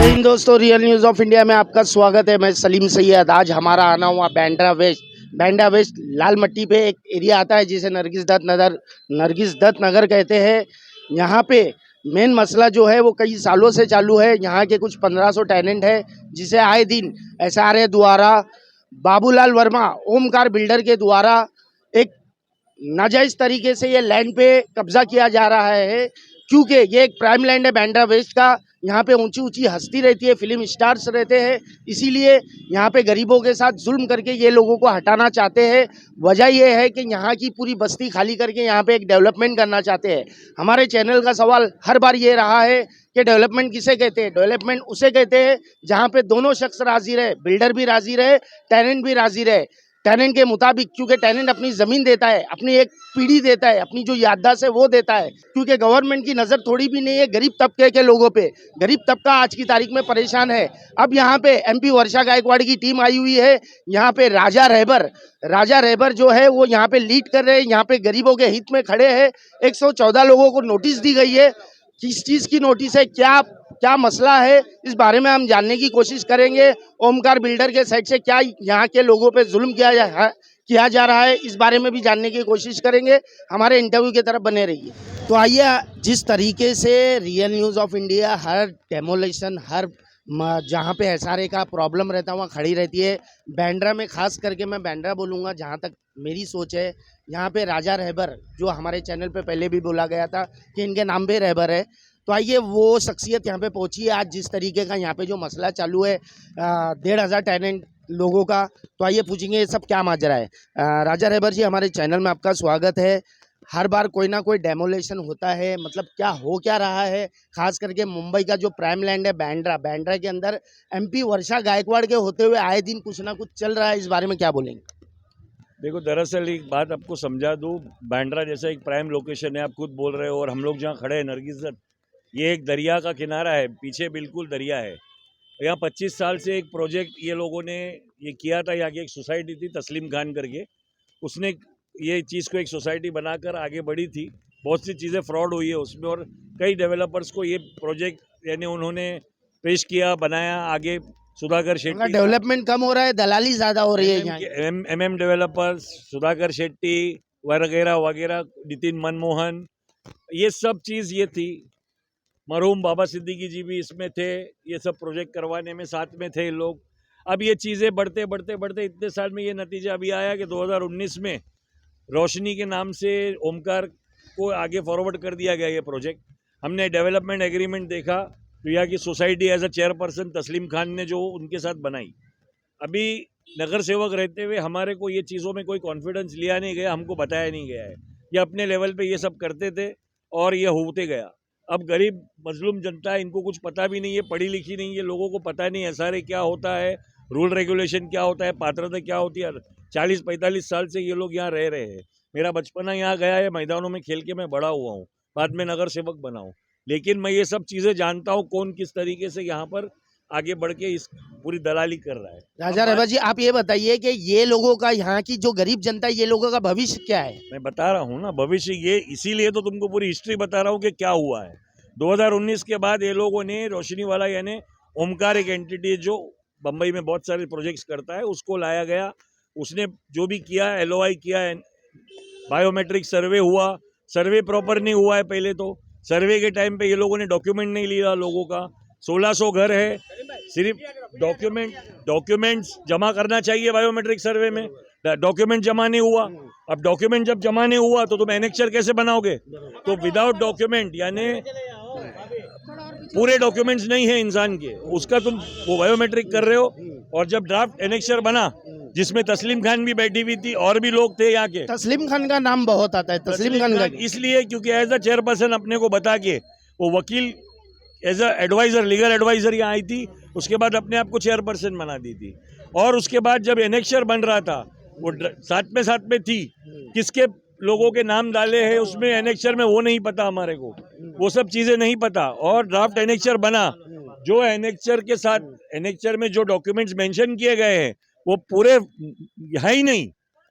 जय हिंद दोस्तों, real news of India में आपका स्वागत है। मैं सलीम सैयद। आज हमारा आना हुआ बैंड्रा वेस्ट लाल मट्टी पे एक एरिया आता है जिसे नरगिस दत्त नगर कहते हैं। यहाँ पे मेन मसला जो है वो कई सालों से चालू है। यहाँ के कुछ 1500 टेनेंट है जिसे आए दिन SRA द्वारा, बाबूलाल वर्मा ओमकार बिल्डर के द्वारा एक नाजायज तरीके से ये लैंड पे कब्जा किया जा रहा है। क्योंकि ये एक प्राइम लैंड है बैंड्रा वेस्ट का। यहाँ पे ऊंची ऊंची हस्ती रहती है, फिल्म स्टार्स रहते हैं, इसीलिए यहाँ पे गरीबों के साथ जुल्म करके ये लोगों को हटाना चाहते हैं। वजह ये है कि यहाँ की पूरी बस्ती खाली करके यहाँ पे एक डेवलपमेंट करना चाहते हैं। हमारे चैनल का सवाल हर बार ये रहा है कि डेवलपमेंट किसे कहते हैं। डेवलपमेंट उसे कहते हैं जहाँ पे दोनों शख्स राजी रहे, बिल्डर भी राजी रहे, टेनेंट भी राजी रहे। टेनेंट के मुताबिक, क्योंकि टेनेंट अपनी ज़मीन देता है, अपनी एक पीढ़ी देता है, अपनी जो याददाश्त है वो देता है। क्योंकि गवर्नमेंट की नज़र थोड़ी भी नहीं है गरीब तबके के लोगों पे। गरीब तबका आज की तारीख में परेशान है। अब यहाँ पे MP वर्षा गायकवाड़ की टीम आई हुई है। यहाँ पे राजा रहबर जो है वो यहाँ पे लीड कर रहे हैं, यहाँ पे गरीबों के हित में खड़े हैं। 114 लोगों को नोटिस दी गई है। किस चीज़ की नोटिस है, क्या मसला है, इस बारे में हम जानने की कोशिश करेंगे। ओमकार बिल्डर के साइड से क्या यहाँ के लोगों पे जुल्म किया जा रहा है, इस बारे में भी जानने की कोशिश करेंगे। हमारे इंटरव्यू की तरफ बने रहिए। तो आइए, जिस तरीके से रियल न्यूज़ ऑफ इंडिया हर डेमोलेशन, हर जहाँ पे SRA का प्रॉब्लम रहता है वहाँ खड़ी रहती है। बैंड्रा में खास करके मैं बैंड्रा बोलूँगा, जहाँ तक मेरी सोच है। यहाँ पे राजा रहबर, जो हमारे चैनल पे पहले भी बोला गया था कि इनके नाम पे रहबर है, तो आइए वो शख्सियत यहाँ पे पहुँची है। आज जिस तरीके का यहाँ पे जो मसला चालू है 1500 टेनेंट लोगों का, तो आइए पूछेंगे ये सब क्या माजरा है। राजा रहबर जी, हमारे चैनल में आपका स्वागत है। हर बार कोई ना कोई डेमोलेशन होता है, मतलब क्या रहा है, खास करके मुंबई का जो प्राइम लैंड है बैंड्रा के अंदर MP वर्षा गायकवाड़ के होते हुए आए दिन कुछ ना कुछ चल रहा है, इस बारे में क्या बोलेंगे? देखो, दरअसल एक बात आपको समझा दूँ, बैंड्रा जैसा एक प्राइम लोकेशन है, आप खुद बोल रहे हो, और हम लोग जहाँ खड़े हैं नरगिस दत्त, ये एक दरिया का किनारा है, पीछे बिल्कुल दरिया है। यहाँ 25 साल से एक प्रोजेक्ट ये लोगों ने ये किया था। यहाँ की एक सोसाइटी थी तस्लीम खान करके, उसने ये चीज़ को एक सोसाइटी बनाकर आगे बढ़ी थी। बहुत सी चीज़ें फ्रॉड हुई है उसमें, और कई डेवलपर्स को ये प्रोजेक्ट यानी उन्होंने पेश किया, बनाया। आगे सुधाकर शेट्टी, डेवलपमेंट कम हो रहा है, दलाली ज़्यादा हो रही है यहाँ। MM डेवलपर्स, सुधाकर शेट्टी वगैरह वगैरह, नितिन मनमोहन, ये सब चीज़ ये थी। मरहूम बाबा सिद्दीकी जी भी इसमें थे, ये सब प्रोजेक्ट करवाने में साथ में थे लोग। अब ये चीज़ें बढ़ते इतने साल में ये नतीजा अभी आया कि 2019 में रोशनी के नाम से ओमकार को आगे फॉरवर्ड कर दिया गया ये प्रोजेक्ट। हमने डेवलपमेंट एग्रीमेंट देखा तो यहाँ की सोसाइटी एज अ चेयरपर्सन तस्लीम खान ने जो उनके साथ बनाई। अभी नगर सेवक रहते हुए हमारे को ये चीज़ों में कोई कॉन्फिडेंस लिया नहीं गया, हमको बताया नहीं गया है। ये अपने लेवल पे ये सब करते थे और ये होते गया। अब गरीब मजलूम जनता है, इनको कुछ पता भी नहीं है, पढ़ी लिखी नहीं है, लोगों को पता नहीं SRA क्या होता है, रूल रेगुलेशन क्या होता है, पात्रता क्या होती है। 40-45 साल से ये लोग यहाँ रह रहे हैं। मेरा बचपना यहाँ गया है, मैदानों में खेल के मैं बड़ा हुआ हूँ, बाद में नगर सेवक बना हूँ। लेकिन मैं ये सब चीज़ें जानता हूँ कौन किस तरीके से यहाँ पर आगे बढ़ के इस पूरी दलाली कर रहा है। राजा रहबर जी, आप ये बताइए कि ये लोगों का, यहाँ की जो गरीब जनता है, ये लोगों का भविष्य क्या है? मैं बता रहा हूँ ना, भविष्य ये, इसीलिए तो तुमको पूरी हिस्ट्री बता रहा हूँ कि क्या हुआ है। 2019 के बाद ये लोगों ने रोशनी वाला यानी ओमकार एक एंटिटी जो बम्बई में बहुत सारे प्रोजेक्ट्स करता है, उसको लाया गया। उसने जो भी किया, LOI किया है, बायोमेट्रिक सर्वे हुआ, सर्वे प्रॉपर नहीं हुआ है। पहले तो सर्वे के टाइम पे ये लोगों ने डॉक्यूमेंट नहीं लिया लोगों का। 1600 घर है, सिर्फ डॉक्यूमेंट्स जमा करना चाहिए बायोमेट्रिक सर्वे में, डॉक्यूमेंट जमा नहीं हुआ। अब डॉक्यूमेंट जब जमा नहीं हुआ तो तुम एनेक्चर कैसे बनाओगे? तो विदाउट डॉक्यूमेंट यानी पूरे डॉक्यूमेंट्स नहीं है इंसान के, उसका तुम वो बायोमेट्रिक कर रहे हो। और जब ड्राफ्ट एनेक्चर बना, जिसमें तस्लीम खान भी बैठी हुई थी और भी लोग थे यहाँ के, तस्लीम खान का नाम बहुत आता है, तस्लीम खान का इसलिए क्योंकि एज अ चेयरपर्सन अपने को बता के वो वकील as a advisor, legal advisor यहाँ आई थी, उसके बाद अपने आप को चेयरपर्सन बना दी थी। और उसके बाद जब एनेक्चर बन रहा था, वो साथ में थी, किसके लोगों के नाम डाले हैं उसमें एनेक्चर में वो नहीं पता हमारे को, वो सब चीज़ें नहीं पता। और ड्राफ्ट एनेक्चर बना, जो एनेक्चर के साथ, एनेक्चर में जो डॉक्यूमेंट्स मेंशन किए गए हैं वो पूरे है ही नहीं।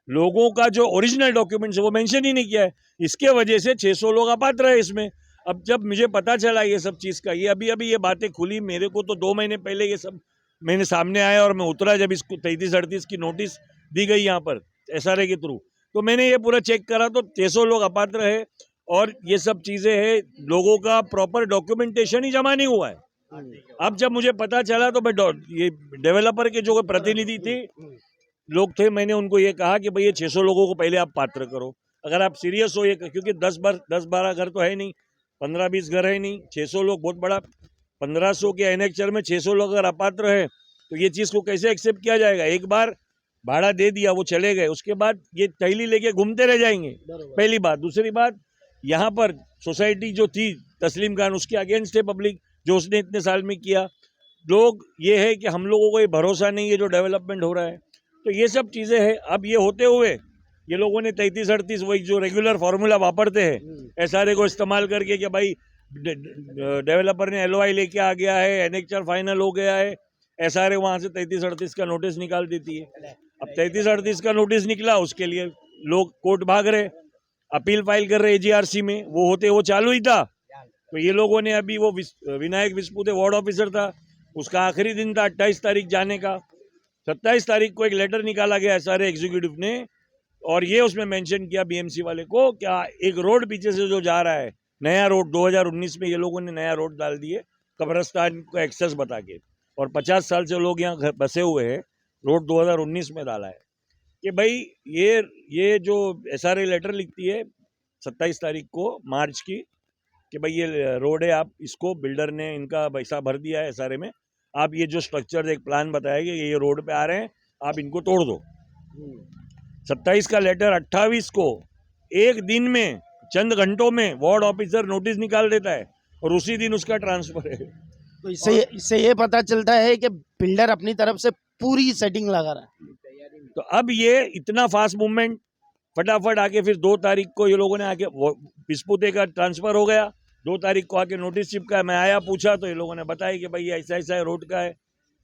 लोगों का जो ओरिजिनल डॉक्यूमेंट्स है वो मेंशन ही नहीं किया है। इसके वजह से 600 लोग अपात्र है इसमें। अब जब मुझे पता चला ये सब चीज़ का, ये अभी अभी ये बातें खुली मेरे को, तो 2 महीने पहले ये सब मैंने सामने आया और मैं उतरा जब इसको 33-38 की नोटिस दी गई यहाँ पर SRA के थ्रू, तो मैंने ये पूरा चेक करा तो 600 लोग अपात्र है और ये सब चीज़ें है, लोगों का प्रॉपर डॉक्यूमेंटेशन ही जमा नहीं हुआ है। अब जब मुझे पता चला तो मैं ये डेवलपर के जो प्रतिनिधि थे लोग थे, मैंने उनको ये कहा कि भाई ये 600 लोगों को पहले आप पात्र करो, अगर आप सीरियस हो ये, क्योंकि 10-12 घर तो है नहीं, 15-20 घर है नहीं, 600 लोग बहुत बड़ा, 1500 के एनेक्चर में 600 लोग अगर अपात्र है तो ये चीज़ को कैसे एक्सेप्ट किया जाएगा। एक बार भाड़ा दे दिया, वो चले गए, उसके बाद ये थैली लेके घूमते रह जाएंगे, पहली बात। दूसरी बात, यहाँ पर सोसाइटी जो थी तस्लीम खान, उसके अगेंस्ट है पब्लिक, जो उसने इतने साल में किया। लोग ये है कि हम लोगों को ये भरोसा नहीं है जो डेवलपमेंट हो रहा है, तो ये सब चीज़ें हैं। अब ये होते हुए ये लोगों ने 33-38 वही जो रेगुलर फार्मूला वापरते हैं SRA को इस्तेमाल करके कि भाई डेवलपर ने LOI लेके आ गया है, एनेक्चर फाइनल हो गया है, SRA वहाँ से 33-38 का नोटिस निकाल देती है। अब 33-38 का नोटिस निकला, उसके लिए लोग कोर्ट भाग रहे, अपील फाइल कर रहे AGRC में, वो होते वो चालू ही था। तो ये लोगों ने अभी वो विनायक विस्पुते वार्ड ऑफिसर था, उसका आखिरी दिन था 28 तारीख जाने का, 27 तारीख को एक लेटर निकाला गया SRA एग्जीक्यूटिव ने, और ये उसमें मेंशन किया BMC वाले को क्या एक रोड पीछे से जो जा रहा है, नया रोड 2019 में ये लोगों ने नया रोड डाल दिए कब्रस्तान को एक्सेस बता के, और 50 साल से लोग यहाँ बसे हुए हैं, रोड 2019 में डाला है कि भाई ये जो SRA लेटर लिखती है 27 तारीख को मार्च की कि भाई ये रोड है, आप इसको बिल्डर ने इनका पैसा भर दिया है SRA में, आप ये जो स्ट्रक्चर एक प्लान बताया कि ये रोड पे आ रहे हैं, आप इनको तोड़ दो। 27 का लेटर 28 को एक दिन में चंद घंटों में वार्ड ऑफिसर नोटिस निकाल देता है और उसी दिन उसका ट्रांसफर है। तो इससे ये पता चलता है कि बिल्डर अपनी तरफ से पूरी सेटिंग लगा रहा है। तो अब ये इतना फास्ट मूवमेंट, फटाफट आके फिर 2 तारीख को ये लोगों ने आके विस्पुते का ट्रांसफर हो गया, 2 तारीख को आके नोटिस चिपका, मैं आया पूछा तो ये लोगों ने बताया कि भाई ऐसा ऐसा है, रोड का है,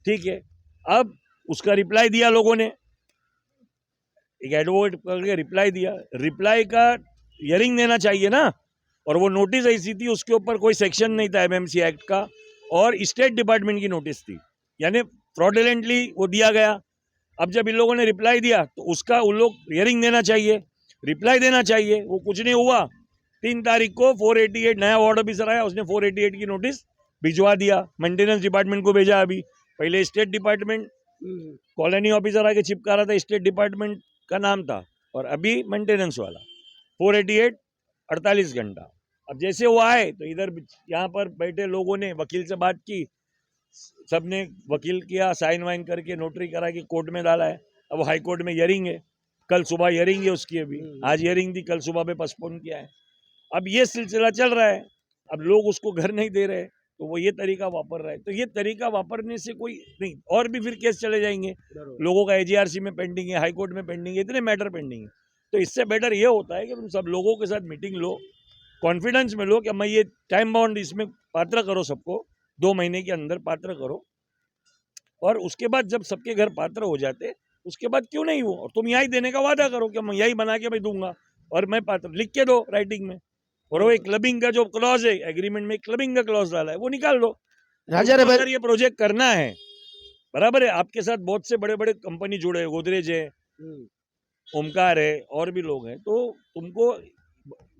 ठीक है। अब उसका रिप्लाई दिया लोगों ने, एक एडवोकेट करके रिप्लाई दिया, रिप्लाई का हियरिंग देना चाहिए ना, और वो नोटिस ऐसी थी उसके ऊपर कोई सेक्शन नहीं था MMC एक्ट का, और स्टेट डिपार्टमेंट की नोटिस थी, यानी फ्रॉडुलेंटली वो दिया गया। अब जब इन लोगों ने रिप्लाई दिया तो उसका उन लोग हियरिंग देना चाहिए, रिप्लाई देना चाहिए, वो कुछ नहीं हुआ। 3 तारीख को 488 नया वार्ड ऑफिसर आया, उसने 488 की नोटिस भिजवा दिया, मेंटेनेंस डिपार्टमेंट को भेजा। अभी पहले स्टेट डिपार्टमेंट कॉलोनी ऑफिसर आके चिपका रहा था, स्टेट डिपार्टमेंट का नाम था, और अभी मेंटेनेंस वाला 488 48 घंटा। अब जैसे वो आए तो इधर यहाँ पर बैठे लोगों ने वकील से बात की, सबने वकील किया, साइन वाइन करके नोटरी करा के कोर्ट में डाला है। अब वो हाई कोर्ट में हियरिंग है, कल सुबह हियरिंग है उसकी, अभी आज हियरिंग थी, कल सुबह पे पोस्टपोन किया है। अब ये सिलसिला चल रहा है, अब लोग उसको घर नहीं दे रहे, तो वो ये तरीका वापर रहा है। तो ये तरीका वापरने से कोई नहीं, और भी फिर केस चले जाएंगे, लोगों का AGRC में पेंडिंग है, हाई कोर्ट में पेंडिंग है, इतने मैटर पेंडिंग है। तो इससे बेटर ये होता है कि तुम सब लोगों के साथ मीटिंग लो, कॉन्फिडेंस में लो कि मैं ये टाइम बाउंड इसमें पात्र करो, सबको 2 महीने के अंदर पात्र करो, और उसके बाद जब सबके घर पात्र हो जाते उसके बाद क्यों नहीं हो, और तुम यही देने का वादा करो कि मैं यही बना के मैं दूंगा और मैं पात्र, लिख के दो राइटिंग में। और वो एक क्लबिंग का जो क्लॉज है एग्रीमेंट में, क्लबिंग का क्लॉज डाला है, वो निकाल दो। राजा अगर ये प्रोजेक्ट करना है, बराबर है, आपके साथ बहुत से बड़े बड़े कंपनी जुड़े हैं, गोदरेज है, ओमकार है, और भी लोग हैं, तो तुमको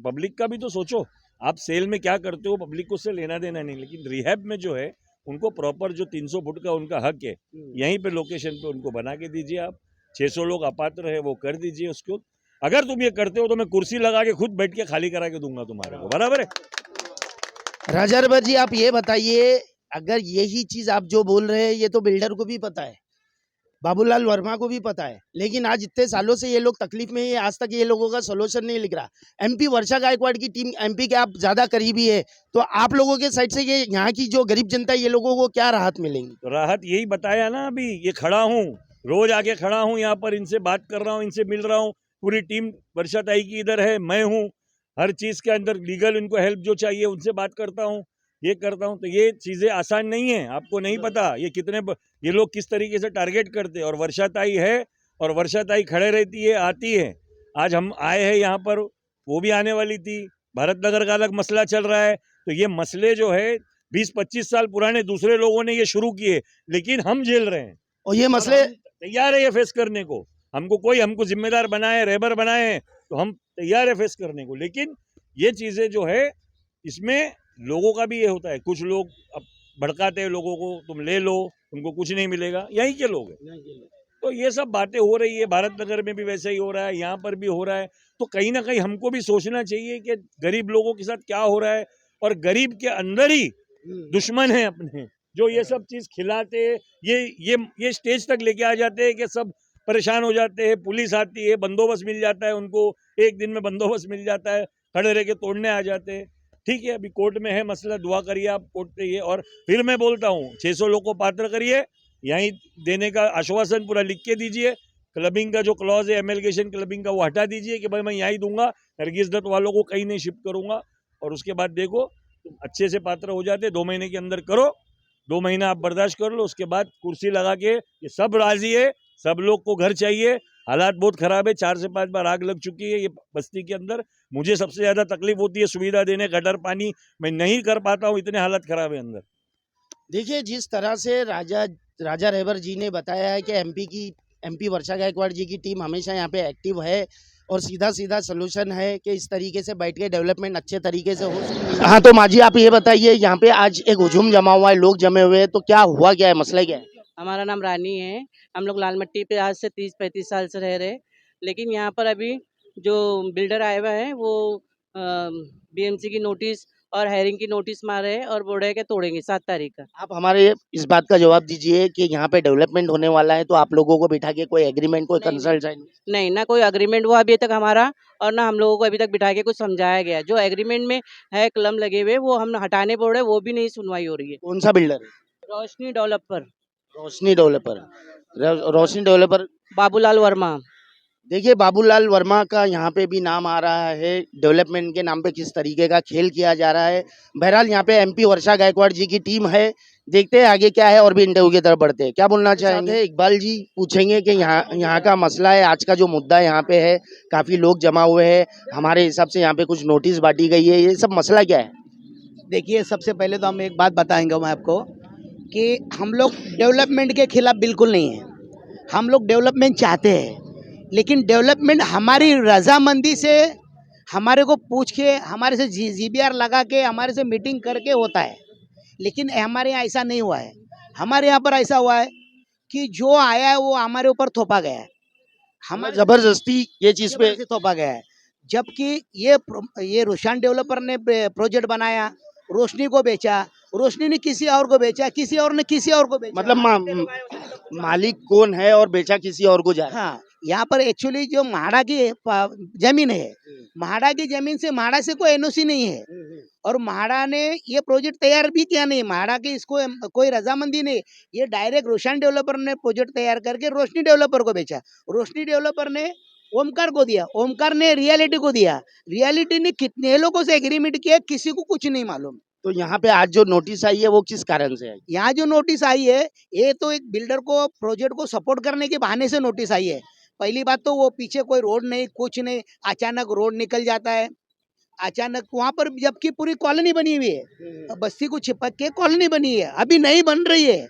पब्लिक का भी तो सोचो। आप सेल में क्या करते हो, पब्लिक को उससे लेना देना नहीं, लेकिन रिहैब में जो है उनको प्रॉपर जो 300 फुट का उनका हक है, यहीं पे लोकेशन पे उनको बना के दीजिए। आप 600 लोग अपात्र है वो कर दीजिए उसको। अगर तुम ये करते हो तो मैं कुर्सी लगा के खुद बैठ के खाली करा के दूंगा तुम्हारे को, बराबर है। राजा जी आप ये बताइए, अगर यही चीज आप जो बोल रहे हैं ये तो बिल्डर को भी पता है, बाबूलाल वर्मा को भी पता है, लेकिन आज इतने सालों से ये लोग तकलीफ में है, आज तक ये लोगों का सोल्यूशन नहीं लिख रहा। MP वर्षा गायकवाड़ की टीम, MP के आप ज्यादा करीबी है, तो आप लोगों के साइड से ये यहाँ की जो गरीब जनता है ये लोगों को क्या राहत मिलेंगी? तो राहत यही बताया ना, अभी ये खड़ा हूँ, रोज आके खड़ा हूँ यहाँ पर, इनसे बात कर रहा हूँ, इनसे मिल रहा हूँ, पूरी टीम वर्षा ताई की इधर है, मैं हूँ, हर चीज के अंदर लीगल इनको हेल्प जो चाहिए उनसे बात करता हूँ, ये करता हूँ। तो ये चीजें आसान नहीं है, आपको नहीं पता ये लोग किस तरीके से टारगेट करते हैं। और वर्षा ताई है, और वर्षा ताई खड़े रहती है, आती है। आज हम आए हैं यहाँ पर, वो भी आने वाली थी, भारत नगर का अलग मसला चल रहा है, तो ये मसले जो है 20-25 साल पुराने दूसरे लोगों ने ये शुरू किए, लेकिन हम झेल रहे हैं और ये मसले हम तैयार है ये फेस करने को। हमको जिम्मेदार बनाए, रहबर बनाए, तो हम तैयार है फेस करने को। लेकिन ये चीजें जो है इसमें लोगों का भी ये होता है, कुछ लोग अब भड़काते हैं लोगों को, तुम ले लो, तुमको कुछ नहीं मिलेगा, यहीं के लोग हैं। तो ये सब बातें हो रही है, भारत नगर में भी वैसे ही हो रहा है, यहाँ पर भी हो रहा है। तो कहीं ना कहीं हमको भी सोचना चाहिए कि गरीब लोगों के साथ क्या हो रहा है, और गरीब के अंदर ही दुश्मन है अपने, जो ये सब चीज खिलाते, ये स्टेज तक लेके आ जाते हैं कि सब परेशान हो जाते हैं। पुलिस आती है, बंदोबस्त मिल जाता है उनको, एक दिन में बंदोबस्त मिल जाता है, खड़े रह के तोड़ने आ जाते हैं। ठीक है, अभी कोर्ट में है मसला, दुआ करिए आप कोर्ट पे ये। और फिर मैं बोलता हूँ 600 लोग को पात्र करिए, यहीं देने का आश्वासन पूरा लिख के दीजिए। क्लबिंग का जो क्लॉज है, एमएलगेशन क्लबिंग का, वो हटा दीजिए कि भाई मैं यहीं दूंगा, नरगिस दत्त वालों को कहीं नहीं शिफ्ट करूंगा। और उसके बाद देखो तुम अच्छे से पात्र हो जाते, 2 महीने के अंदर करो, 2 महीना आप बर्दाश्त कर लो, उसके बाद कुर्सी लगा के, ये सब राजी है, सब लोग को घर चाहिए। हालात बहुत खराब है, 4 से 5 बार आग लग चुकी है ये बस्ती के अंदर। मुझे सबसे ज्यादा तकलीफ होती है सुविधा देने, गटर पानी मैं नहीं कर पाता हूँ, इतने हालत खराब है अंदर। देखिए, जिस तरह से राजा रहबर जी ने बताया है कि एमपी वर्षा गायकवाड़ जी की टीम हमेशा यहाँ पे एक्टिव है और सीधा सीधा सोल्यूशन है कि इस तरीके से बैठ के डेवलपमेंट अच्छे तरीके से हो सकती है। हाँ, तो माजी आप ये बताइए, यहाँ पे आज एक हुजूम जमा हुआ है, लोग जमे हुए हैं, तो क्या हुआ, क्या है मसला, क्या है? हमारा नाम रानी है। हम लोग लाल मट्टी पे आज से 30-35 साल से रह रहे, लेकिन यहाँ पर अभी जो बिल्डर आए हुए हैं वो बीएमसी की नोटिस और हायरिंग की नोटिस मारे हैं और बोल रहे हैं कि तोड़ेंगे 7 तारीख का। आप हमारे इस बात का जवाब दीजिए कि यहाँ पे डेवलपमेंट होने वाला है, तो आप लोगों को बिठा के कोई एग्रीमेंट, कोई नहीं, कंसल्ट नहीं, ना कोई अग्रीमेंट हुआ अभी तक हमारा, और ना हम लोगों को अभी तक बिठा के कुछ समझाया गया। जो एग्रीमेंट में है कलम लगे हुए वो हम हटाने बोल रहे, वो भी नहीं सुनवाई हो रही है। कौन सा बिल्डर है? रोशनी डेवलपर, रोशनी डेवलपर। रोशनी डेवलपर। बाबूलाल वर्मा। देखिए, बाबूलाल वर्मा का यहाँ पे भी नाम आ रहा है, डेवलपमेंट के नाम पे किस तरीके का खेल किया जा रहा है। बहरहाल यहाँ पे एमपी वर्षा गायकवाड़ जी की टीम है, देखते हैं आगे क्या है, और भी इंटरव्यू की तरफ बढ़ते हैं। क्या बोलना चाहेंगे इकबाल जी? पूछेंगे कि यहाँ का मसला है, आज का जो मुद्दा यहाँ पे है, काफी लोग जमा हुए हैं, हमारे हिसाब से यहाँ पे कुछ नोटिस बांटी गई है, ये सब मसला क्या है? देखिए, सबसे पहले तो हम एक बात बताएंगे मैं आपको कि हम लोग डेवलपमेंट के खिलाफ बिल्कुल नहीं है। हम लोग डेवलपमेंट चाहते हैं, लेकिन डेवलपमेंट हमारी रजामंदी से, हमारे को पूछ के, हमारे से जीबीआर लगा के, हमारे से मीटिंग करके होता है। लेकिन हमारे यहाँ ऐसा नहीं हुआ है। हमारे यहाँ पर ऐसा हुआ है कि जो आया है वो हमारे ऊपर थोपा गया है, हमारे जबरदस्ती ये चीज पे थोपा गया है। जबकि ये रोशन डेवलपर ने प्रोजेक्ट बनाया, रोशनी को बेचा, रोशनी ने किसी और को बेचा, किसी और ने किसी और को बेचा। मतलब मालिक कौन है और बेचा किसी और को जा रहा है। हाँ, यहाँ पर एक्चुअली जो म्हाडा की जमीन है, म्हाडा की जमीन से, म्हाडा से कोई एनओसी नहीं है, और म्हाडा ने ये प्रोजेक्ट तैयार भी किया नहीं। म्हाडा की इसको कोई रजामंदी नहीं, ये डायरेक्ट रोशन डेवलपर ने प्रोजेक्ट तैयार करके रोशनी डेवलपर को बेचा। रोशनी डेवलपर ने ओमकार को दिया, ओमकार ने रियलिटी को दिया, रियलिटी ने कितने लोगों से एग्रीमेंट किया किसी को कुछ नहीं मालूम। तो यहाँ पे आज जो नोटिस आई है वो किस कारण से आई? यहाँ जो नोटिस आई है ये तो एक बिल्डर को प्रोजेक्ट को सपोर्ट करने के बहाने से नोटिस आई है। पहली बात तो वो पीछे कोई रोड नहीं, कुछ नहीं, अचानक रोड निकल जाता है, अचानक वहाँ पर, जबकि पूरी कॉलोनी बनी हुई है, बस्ती को चिपक के कॉलोनी बनी है, अभी नहीं बन रही है,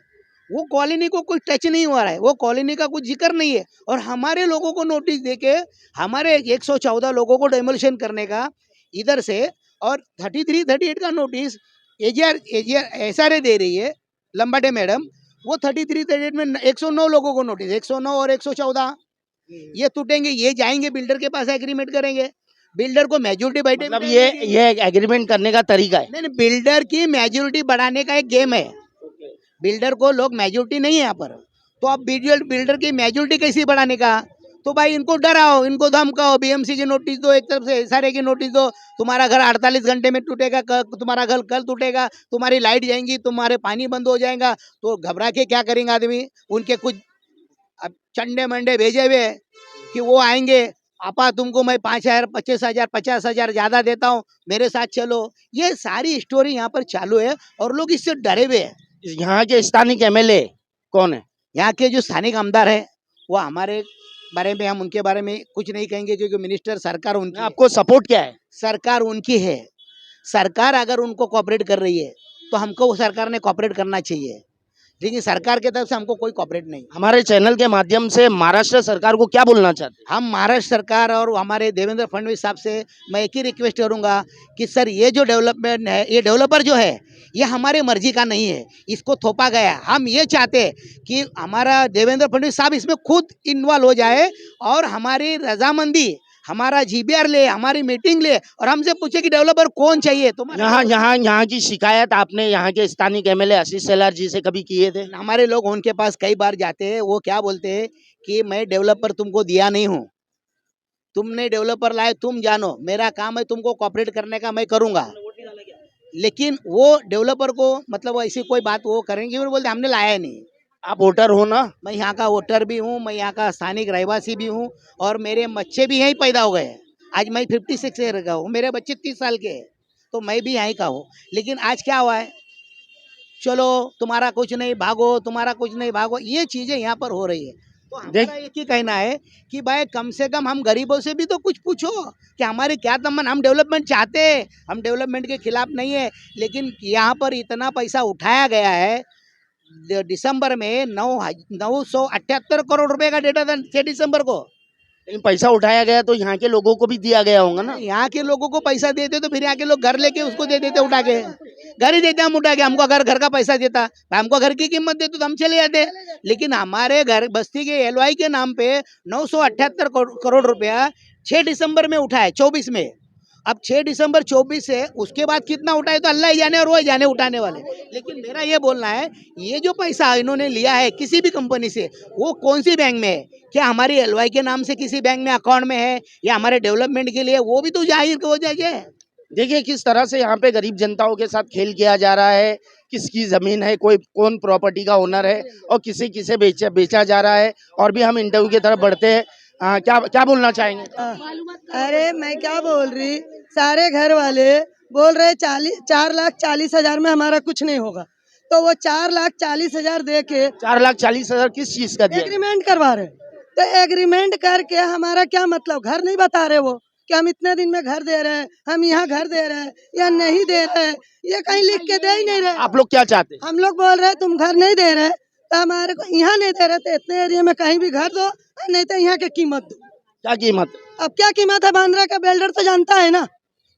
वो कॉलोनी को कोई टच नहीं हो रहा है, वो कॉलोनी का कुछ जिक्र नहीं है। और हमारे लोगों को नोटिस देके हमारे 114 लोगों को डेमोलिशन करने का इधर से, और 33-38 का नोटिस एसआरए दे रही है लंबाटे मैडम, वो 33-38 में 109 लोगों को नोटिस, 109 और 114 ये टूटेंगे, ये जाएंगे बिल्डर के पास एग्रीमेंट करेंगे। बिल्डर को मेजोरिटी बैठे, मतलब ये एग्रीमेंट करने का तरीका है? नहीं, बिल्डर की मेजोरिटी बढ़ाने का एक गेम है। बिल्डर को लोग मेजोरिटी नहीं है यहाँ पर, तो अब बिल्डर की मेजोरिटी कैसी बढ़ाने का? तो भाई इनको डराओ, इनको धमकाओ, बीएमसी की नोटिस दो, एक तरफ से एसआरए की नोटिस दो, तुम्हारा घर 48 घंटे में टूटेगा, तुम्हारा घर कल टूटेगा, तुम्हारी लाइट जाएंगी, तुम्हारे पानी बंद हो जाएगा। तो घबरा के क्या करेंगे आदमी? उनके कुछ अब चंडे मंडे भेजे हुए कि वो आएंगे, आपा तुमको मैं 5,000, 25,000, 50,000 ज़्यादा देता हूँ, मेरे साथ चलो। ये सारी स्टोरी यहाँ पर चालू है और लोग इससे डरे हुए हैं। यहाँ के स्थानिक एमएलए कौन है? यहाँ के जो स्थानिक आमदार है वो हमारे बारे में, हम उनके बारे में कुछ नहीं कहेंगे, क्योंकि मिनिस्टर सरकार उनकी, आपको सपोर्ट क्या है? सरकार उनकी है। सरकार अगर उनको कॉपरेट कर रही है तो हमको वो सरकार ने कॉपरेट करना चाहिए, लेकिन सरकार की तरफ से हमको कोई कॉपरेट नहीं। हमारे चैनल के माध्यम से महाराष्ट्र सरकार को क्या बोलना चाहते हम महाराष्ट्र सरकार और हमारे देवेंद्र फडणवीस साहब से मैं एक ही रिक्वेस्ट करूंगा कि सर ये जो डेवलपमेंट है, ये डेवलपर जो है ये हमारे मर्जी का नहीं है, इसको थोपा गया है। हम ये चाहते हैं कि हमारा देवेंद्र फडणवीस साहब इसमें खुद इन्वॉल्व हो जाए और हमारी रजामंदी, हमारा जीबीआर ले, हमारी मीटिंग ले और हमसे पूछे कि डेवलपर कौन चाहिए तुम्हारे। यहाँ की शिकायत आपने यहाँ के स्थानिक एमएलए आशीष शेलार जी से कभी किए थे? हमारे लोग उनके पास कई बार जाते हैं, वो क्या बोलते हैं कि मैं डेवलपर तुमको दिया नहीं हूँ, तुमने डेवलपर लाए, तुम जानो, मेरा काम है तुमको कॉपरेट करने का, मैं करूँगा। लेकिन वो डेवलपर को मतलब ऐसी कोई बात वो करेंगे, वो बोलते हमने लाया नहीं। आप वोटर हो ना? मैं यहाँ का वोटर भी हूँ, मैं यहाँ का स्थानिक रहवासी भी हूँ और मेरे बच्चे भी यहीं पैदा हो गए हैं। आज मैं 56 ईयर का हूँ, मेरे बच्चे 30 साल के हैं, तो मैं भी यहीं का हूँ। लेकिन आज क्या हुआ है, चलो तुम्हारा कुछ नहीं भागो, तुम्हारा कुछ नहीं भागो, ये चीज़ें यहाँ पर हो रही है। तो हमारा एक ही कहना है कि भाई कम से कम हम गरीबों से भी तो कुछ पूछो कि हमारे क्या तमन्ना, हम डेवलपमेंट चाहते हैं, हम डेवलपमेंट के खिलाफ नहीं है, लेकिन यहाँ पर इतना पैसा उठाया गया है। दिसंबर में 978 करोड़ रुपए का डेटा था 6 दिसंबर को। लेकिन पैसा उठाया गया तो यहाँ के लोगों को भी दिया गया होगा ना? यहाँ के लोगों को पैसा देते तो फिर यहाँ के लोग घर लेके उसको दे देते, उठा के घर ही देते, हम उठा के। हमको अगर घर का पैसा देता, हमको घर की कीमत देते तो हम चले जाते। लेकिन हमारे घर बस्ती के एलवाई के नाम पे 978 करोड़ रुपया 6 दिसंबर में उठा है, 24 में। अब 6 दिसंबर 24 है, उसके बाद कितना उठाए तो अल्लाह ही जाने और वो ही जाने उठाने वाले। लेकिन मेरा ये बोलना है, ये जो पैसा इन्होंने लिया है किसी भी कंपनी से, वो कौन सी बैंक में है? क्या हमारी एलवाई के नाम से किसी बैंक में अकाउंट में है या हमारे डेवलपमेंट के लिए? वो भी तो जाहिर हो जाएगा। देखिए किस तरह से यहाँ पे गरीब जनताओं के साथ खेल किया जा रहा है, किसकी जमीन है, कोई कौन प्रॉपर्टी का ओनर है और किसे बेचा जा रहा है। और भी हम इंटरव्यू की तरफ बढ़ते हैं। क्या बोलना चाहेंगे? अरे मैं क्या बोल रही, सारे घर वाले बोल रहे 4,40,000 में हमारा कुछ नहीं होगा, तो वो 4,40,000 दे के 4,40,000 किस चीज का दिया? एग्रीमेंट करवा रहे। तो एग्रीमेंट करके हमारा क्या मतलब, घर नहीं बता रहे वो कि हम इतने दिन में घर दे रहे हैं, हम यहाँ घर दे रहे हैं या नहीं दे रहे हैं, ये कहीं लिख के दे ही नहीं रहे। आप लोग क्या चाहते हैं? हम लोग बोल रहे तुम घर नहीं दे रहे तो हमारे को यहाँ नहीं दे रहे, तो इतने एरिया में कहीं भी घर दो, नहीं तो यहाँ की कीमत दो। क्या कीमत? अब क्या कीमत है, बांद्रा का बिल्डर तो जानता है ना,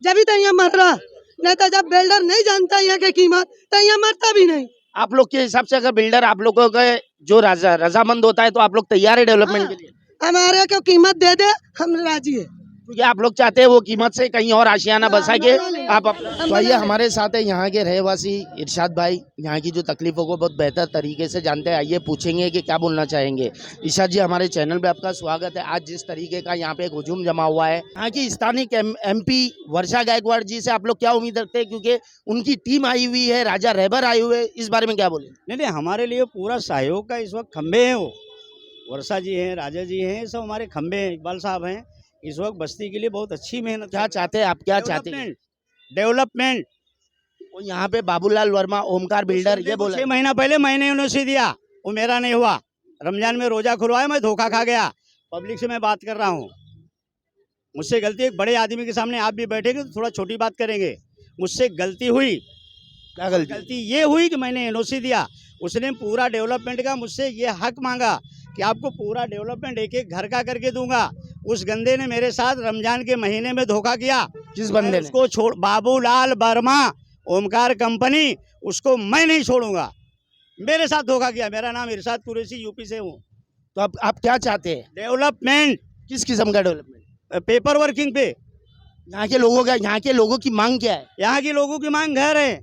जब ही तो यहाँ मर रहा, नहीं तो जब बिल्डर नहीं जानता यहाँ की कीमत तो यहाँ मरता भी नहीं। आप लोग के हिसाब से अगर बिल्डर आप लोगों का जो रजामंद होता है तो आप लोग तैयार है डेवलपमेंट के लिए? हमारे को कीमत दे दे, हम राजी है। क्योंकि आप लोग चाहते हैं वो कीमत से कहीं और आशियाना बसा के आप तो आइए हमारे साथ है यहाँ के रहवासी इरशाद भाई, यहाँ की जो तकलीफों को बहुत बेहतर तरीके से जानते हैं। आइए पूछेंगे कि क्या बोलना चाहेंगे। इरशाद जी, हमारे चैनल पे आपका स्वागत है। आज जिस तरीके का यहाँ पे एक हुजूम जमा हुआ है, यहाँ की स्थानिक MP वर्षा गायकवाड़ जी से आप लोग क्या उम्मीद रखते हैं? क्योंकि उनकी टीम आई हुई है, राजा रहबर आए हुए, इस बारे में क्या बोले? नहीं, हमारे लिए पूरा सहयोग का इस वक्त खंबे हैं। वो वर्षा जी हैं, राजा जी हैं, सब हमारे खंबे हैं। इकबाल साहब हैं, इस वक्त बस्ती के लिए बहुत अच्छी मेहनत। क्या चाहते हैं आप? क्या चाहते हैं? डेवलपमेंट। यहाँ पे बाबूलाल वर्मा ओमकार बिल्डर ये बोला 6 महीना पहले मैंने उन्हें से दिया, वो मेरा नहीं हुआ। रमजान में रोजा खुलवाया, मैं धोखा खा गया। पब्लिक से मैं बात कर रहा हूँ, मुझसे गलती। एक बड़े आदमी के सामने आप भी बैठेंगे तो थोड़ा छोटी बात करेंगे। मुझसे गलती हुई। क्या गलती? गलती ये हुई कि मैंने NOC दिया, उसने पूरा डेवलपमेंट का मुझसे ये हक मांगा कि आपको पूरा डेवलपमेंट एक एक घर का करके दूंगा। उस गंदे ने मेरे साथ रमजान के महीने में धोखा किया। किस बंदे ने? उसको छोड़, बाबूलाल वर्मा ओमकार कंपनी, उसको मैं नहीं छोड़ूंगा। मेरे साथ धोखा किया। मेरा नाम इरशाद कुरैशी, यूपी से हूँ। तो आप क्या चाहते हैं? डेवलपमेंट। किस किस्म का डेवलपमेंट? पेपर वर्किंग पे। यहाँ के लोगों की मांग क्या है? यहाँ के लोगों की मांग घर है।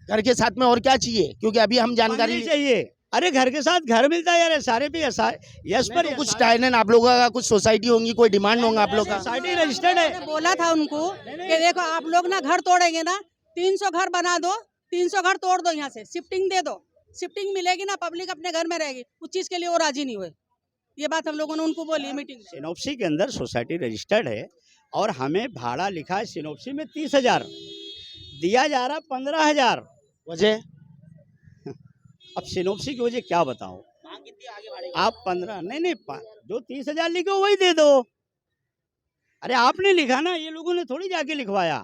घर के साथ में और क्या चाहिए? क्योंकि अभी हम जानकारी चाहिए। अरे घर के साथ घर मिलता है यार, सारे पे यस पर तो कुछ टाइनन आप लोगों का कुछ सोसाइटी होंगी, कोई डिमांड होगा आप लोग का? सोसाइटी रजिस्टर्ड है। बोला था उनको कि देखो आप लोग ना घर तोड़ेंगे ना, 300 घर बना दो, 300 घर तोड़ दो, यहाँ से शिफ्टिंग दे दो, शिफ्टिंग मिलेगी ना, पब्लिक अपने घर में रहेगी। उस चीज के लिए वो राजी नहीं हुए। ये बात हम लोगों ने उनको बोली मीटिंग में। सिनोप्सी के अंदर सोसाइटी रजिस्टर्ड है और हमें भाड़ा लिखा है सिनोप्सी में 30,000, दिया जा रहा 15,000। वजह? अब सिनोप्सी की वजह क्या बताओ आप? 15 नहीं, जो 30,000 लिखे वही दे दो। अरे आपने लिखा ना, ये लोगों ने थोड़ी जाके लिखवाया।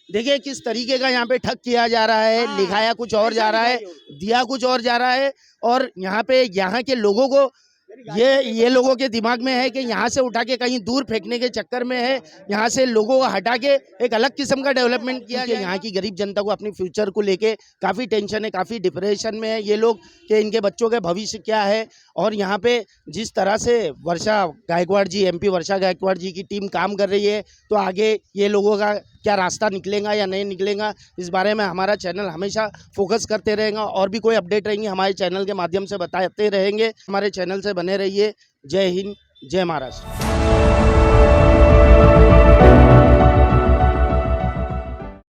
देखिए किस तरीके का यहाँ पे ठग किया जा रहा है, हाँ, लिखाया कुछ और जा रहा है, दिया कुछ और जा रहा है। और यहाँ पे यहाँ के लोगों को ये लोगों के दिमाग में है कि यहाँ से उठा के कहीं दूर फेंकने के चक्कर में है, यहाँ से लोगों को हटा के एक अलग किस्म का डेवलपमेंट किया जाए। यहाँ की गरीब जनता को अपनी फ्यूचर को लेके काफ़ी टेंशन है, काफ़ी डिप्रेशन में है ये लोग कि इनके बच्चों के भविष्य क्या है। और यहाँ पे जिस तरह से वर्षा गायकवाड़ जी, एमपी वर्षा गायकवाड़ जी की टीम काम कर रही है, तो आगे ये लोगों का क्या रास्ता निकलेगा या नहीं निकलेगा, इस बारे में हमारा चैनल हमेशा फोकस करते रहेगा। और भी कोई अपडेट रहेंगे हमारे चैनल के माध्यम से बताते रहेंगे। हमारे चैनल से बने रहिए। जय हिंद, जय महाराष्ट्र।